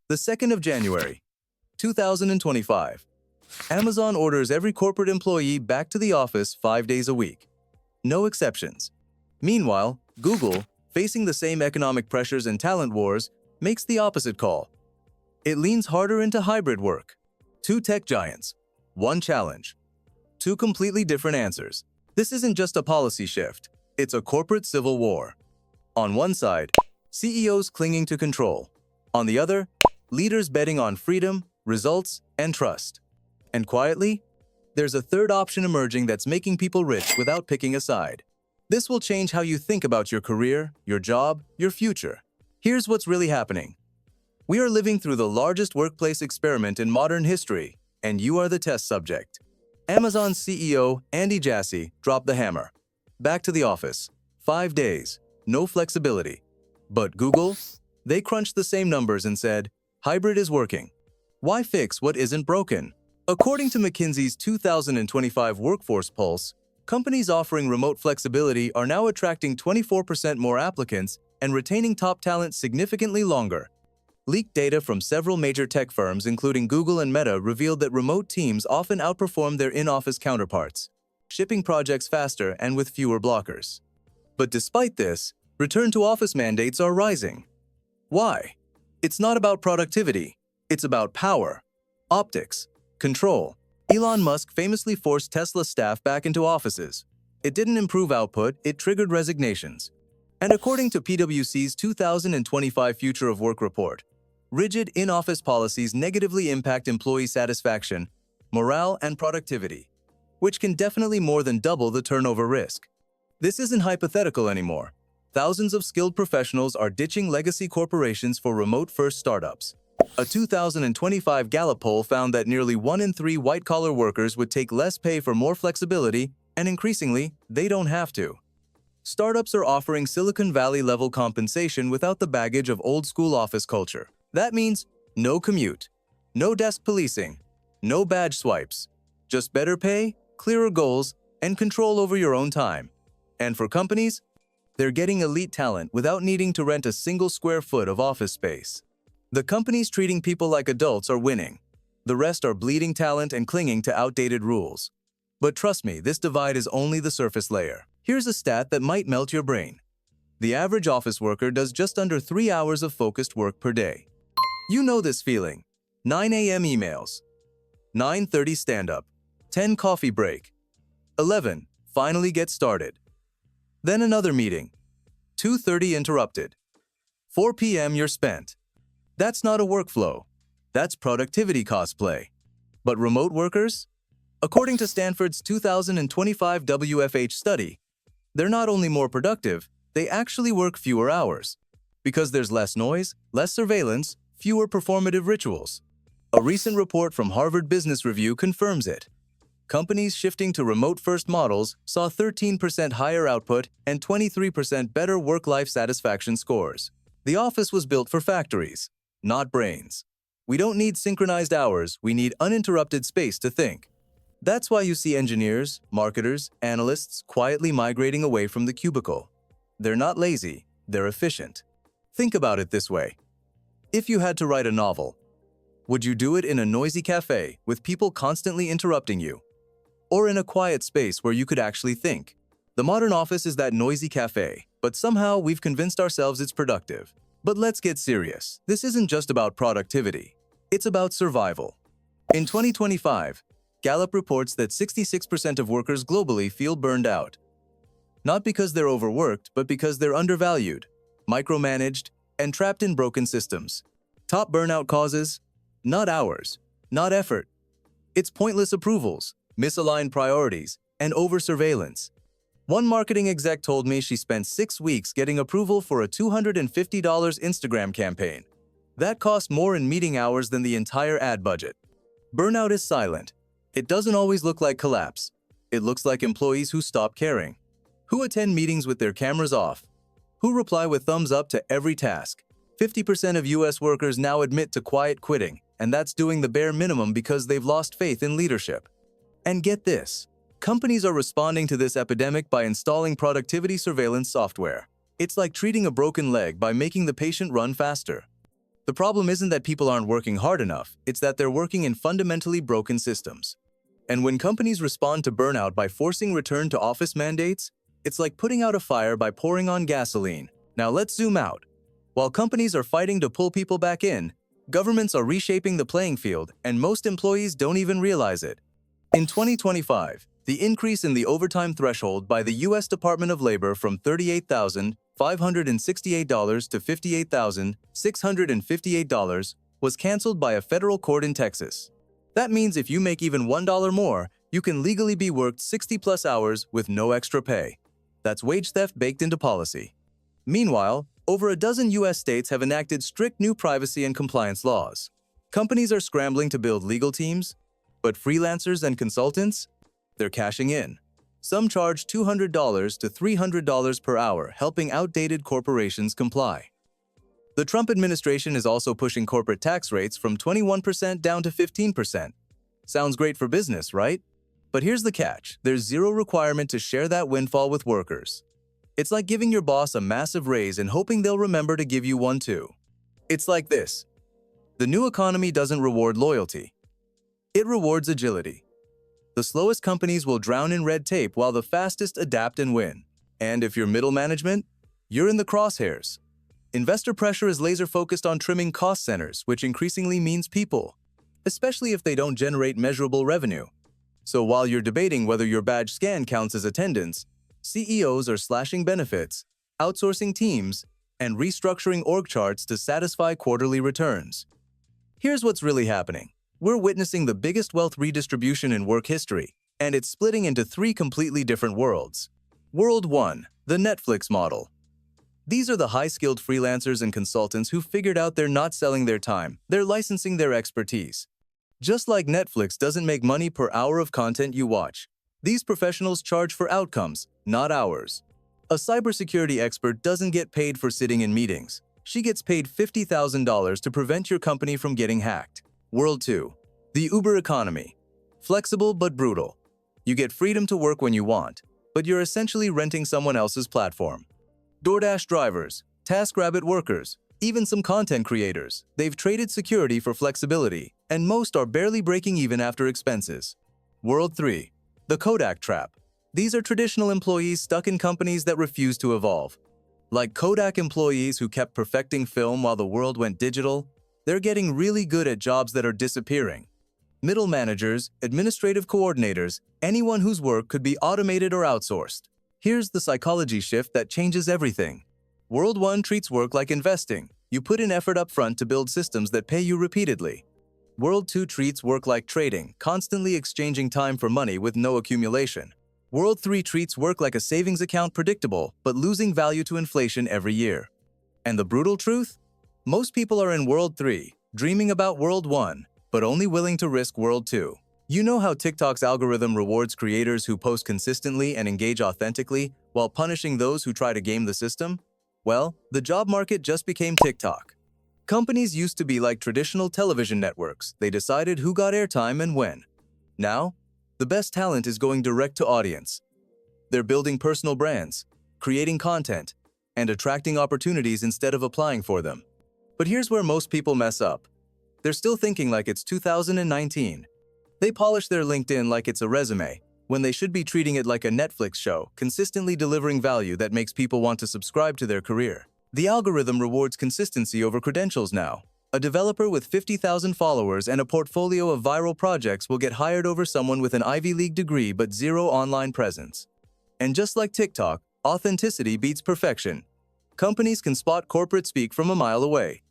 The 2nd of January, 2025. Amazon orders every corporate employee back to the office 5 days a week. No exceptions. Meanwhile, Google, facing the same economic pressures and talent wars, makes the opposite call. It leans harder into hybrid work. Two tech giants, one challenge. Two completely different answers. This isn't just a policy shift, it's a corporate civil war. On one side, CEOs clinging to control. On the other, leaders betting on freedom, results, and trust. And quietly, there's a third option emerging that's making people rich without picking a side. This will change how you think about your career, your job, your future. Here's what's really happening. We are living through the largest workplace experiment in modern history, and you are the test subject. Amazon CEO Andy Jassy dropped the hammer. Back to the office. 5 days. No flexibility. But Google? They crunched the same numbers and said, hybrid is working. Why fix what isn't broken? According to McKinsey's 2025 Workforce Pulse, companies offering remote flexibility are now attracting 24% more applicants and retaining top talent significantly longer. Leaked data from several major tech firms, including Google and Meta, revealed that remote teams often outperform their in-office counterparts, shipping projects faster and with fewer blockers. But despite this, return-to-office mandates are rising. Why? It's not about productivity. It's about power, optics, control. Elon Musk famously forced Tesla staff back into offices. It didn't improve output, it triggered resignations. And according to PwC's 2025 Future of Work report, rigid in-office policies negatively impact employee satisfaction, morale, and productivity, which can definitely more than double the turnover risk. This isn't hypothetical anymore. Thousands of skilled professionals are ditching legacy corporations for remote-first startups. A 2025 Gallup poll found that nearly 1 in 3 white-collar workers would take less pay for more flexibility, and increasingly, they don't have to. Startups are offering Silicon Valley-level compensation without the baggage of old-school office culture. That means no commute, no desk policing, no badge swipes, just better pay, clearer goals, and control over your own time. And for companies, they're getting elite talent without needing to rent a single square foot of office space. The companies treating people like adults are winning. The rest are bleeding talent and clinging to outdated rules. But trust me, this divide is only the surface layer. Here's a stat that might melt your brain. The average office worker does just under 3 hours of focused work per day. You know this feeling. 9 a.m. emails, 9:30 stand-up, 10 coffee break, 11 finally get started. Then another meeting, 2:30 interrupted, 4 p.m. you're spent. That's not a workflow. That's productivity cosplay. But remote workers? According to Stanford's 2025 WFH study, they're not only more productive, they actually work fewer hours. Because there's less noise, less surveillance, fewer performative rituals. A recent report from Harvard Business Review confirms it. Companies shifting to remote-first models saw 13% higher output and 23% better work-life satisfaction scores. The office was built for factories, not brains. We don't need synchronized hours, we need uninterrupted space to think. That's why you see engineers, marketers, analysts quietly migrating away from the cubicle. They're not lazy, they're efficient. Think about it this way. If you had to write a novel, would you do it in a noisy cafe with people constantly interrupting you? Or in a quiet space where you could actually think? The modern office is that noisy cafe, but somehow we've convinced ourselves it's productive. But let's get serious. This isn't just about productivity. It's about survival. In 2025, Gallup reports that 66% of workers globally feel burned out. Not because they're overworked, but because they're undervalued, micromanaged, and trapped in broken systems. Top burnout causes? Not hours, not effort. It's pointless approvals, misaligned priorities, and over-surveillance. One marketing exec told me she spent 6 weeks getting approval for a $250 Instagram campaign. That cost more in meeting hours than the entire ad budget. Burnout is silent. It doesn't always look like collapse. It looks like employees who stop caring, who attend meetings with their cameras off, who reply with thumbs up to every task. 50% of US workers now admit to quiet quitting, and that's doing the bare minimum because they've lost faith in leadership. And get this, companies are responding to this epidemic by installing productivity surveillance software. It's like treating a broken leg by making the patient run faster. The problem isn't that people aren't working hard enough, it's that they're working in fundamentally broken systems. And when companies respond to burnout by forcing return to office mandates, it's like putting out a fire by pouring on gasoline. Now let's zoom out. While companies are fighting to pull people back in, governments are reshaping the playing field, and most employees don't even realize it. In 2025, the increase in the overtime threshold by the U.S. Department of Labor from $38,568 to $58,658 was canceled by a federal court in Texas. That means if you make even $1 more, you can legally be worked 60-plus hours with no extra pay. That's wage theft baked into policy. Meanwhile, over a dozen U.S. states have enacted strict new privacy and compliance laws. Companies are scrambling to build legal teams, but freelancers and consultants, they're cashing in. Some charge $200 to $300 per hour, helping outdated corporations comply. The Trump administration is also pushing corporate tax rates from 21% down to 15%. Sounds great for business, right? But here's the catch. There's zero requirement to share that windfall with workers. It's like giving your boss a massive raise and hoping they'll remember to give you one too. It's like this. The new economy doesn't reward loyalty. It rewards agility. The slowest companies will drown in red tape while the fastest adapt and win. And if you're middle management, you're in the crosshairs. Investor pressure is laser-focused on trimming cost centers, which increasingly means people, especially if they don't generate measurable revenue. So while you're debating whether your badge scan counts as attendance, CEOs are slashing benefits, outsourcing teams, and restructuring org charts to satisfy quarterly returns. Here's what's really happening. We're witnessing the biggest wealth redistribution in work history, and it's splitting into three completely different worlds. World 1, the Netflix model. These are the high-skilled freelancers and consultants who figured out they're not selling their time, they're licensing their expertise. Just like Netflix doesn't make money per hour of content you watch, these professionals charge for outcomes, not hours. A cybersecurity expert doesn't get paid for sitting in meetings. She gets paid $50,000 to prevent your company from getting hacked. World 2, the Uber economy. Flexible but brutal. You get freedom to work when you want, but you're essentially renting someone else's platform. DoorDash drivers, TaskRabbit workers, even some content creators, they've traded security for flexibility, and most are barely breaking even after expenses. World 3, the Kodak trap. These are traditional employees stuck in companies that refuse to evolve. Like Kodak employees who kept perfecting film while the world went digital, they're getting really good at jobs that are disappearing. Middle managers, administrative coordinators, anyone whose work could be automated or outsourced. Here's the psychology shift that changes everything. World 1 treats work like investing. You put in effort up front to build systems that pay you repeatedly. World 2 treats work like trading, constantly exchanging time for money with no accumulation. World 3 treats work like a savings account, predictable, but losing value to inflation every year. And the brutal truth? Most people are in World 3, dreaming about World 1, but only willing to risk World 2. You know how TikTok's algorithm rewards creators who post consistently and engage authentically, while punishing those who try to game the system? Well, the job market just became TikTok. Companies used to be like traditional television networks. They decided who got airtime and when. Now, the best talent is going direct to audience. They're building personal brands, creating content, and attracting opportunities instead of applying for them. But here's where most people mess up. They're still thinking like it's 2019. They polish their LinkedIn like it's a resume, when they should be treating it like a Netflix show, consistently delivering value that makes people want to subscribe to their career. The algorithm rewards consistency over credentials now. A developer with 50,000 followers and a portfolio of viral projects will get hired over someone with an Ivy League degree but zero online presence. And just like TikTok, authenticity beats perfection. Companies can spot corporate speak from a mile away.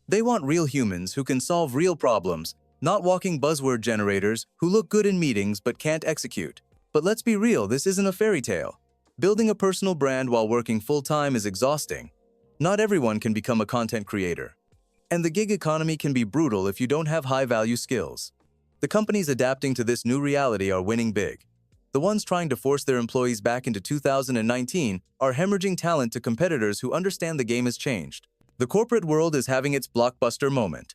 They want real humans who can solve real problems, not walking buzzword generators who look good in meetings but can't execute. But let's be real, this isn't a fairy tale. Building a personal brand while working full-time is exhausting. Not everyone can become a content creator. And the gig economy can be brutal if you don't have high-value skills. The companies adapting to this new reality are winning big. The ones trying to force their employees back into 2019 are hemorrhaging talent to competitors who understand the game has changed. The corporate world is having its blockbuster moment.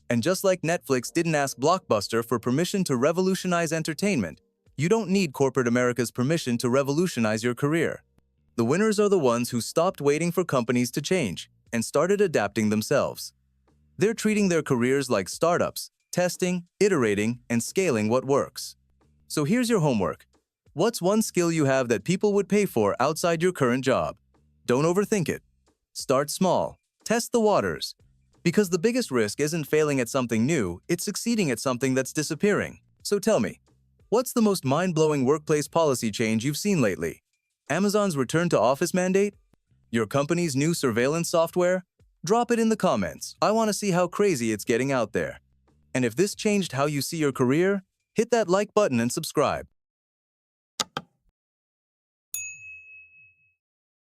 And just like Netflix didn't ask Blockbuster for permission to revolutionize entertainment, you don't need corporate America's permission to revolutionize your career. The winners are the ones who stopped waiting for companies to change and started adapting themselves. They're treating their careers like startups, testing, iterating, and scaling what works. So here's your homework. What's one skill you have that people would pay for outside your current job? Don't overthink it. Start small. Test the waters. Because the biggest risk isn't failing at something new, it's succeeding at something that's disappearing. So tell me, what's the most mind-blowing workplace policy change you've seen lately? Amazon's return to office mandate? Your company's new surveillance software? Drop it in the comments. I want to see how crazy it's getting out there. And if this changed how you see your career, hit that like button and subscribe.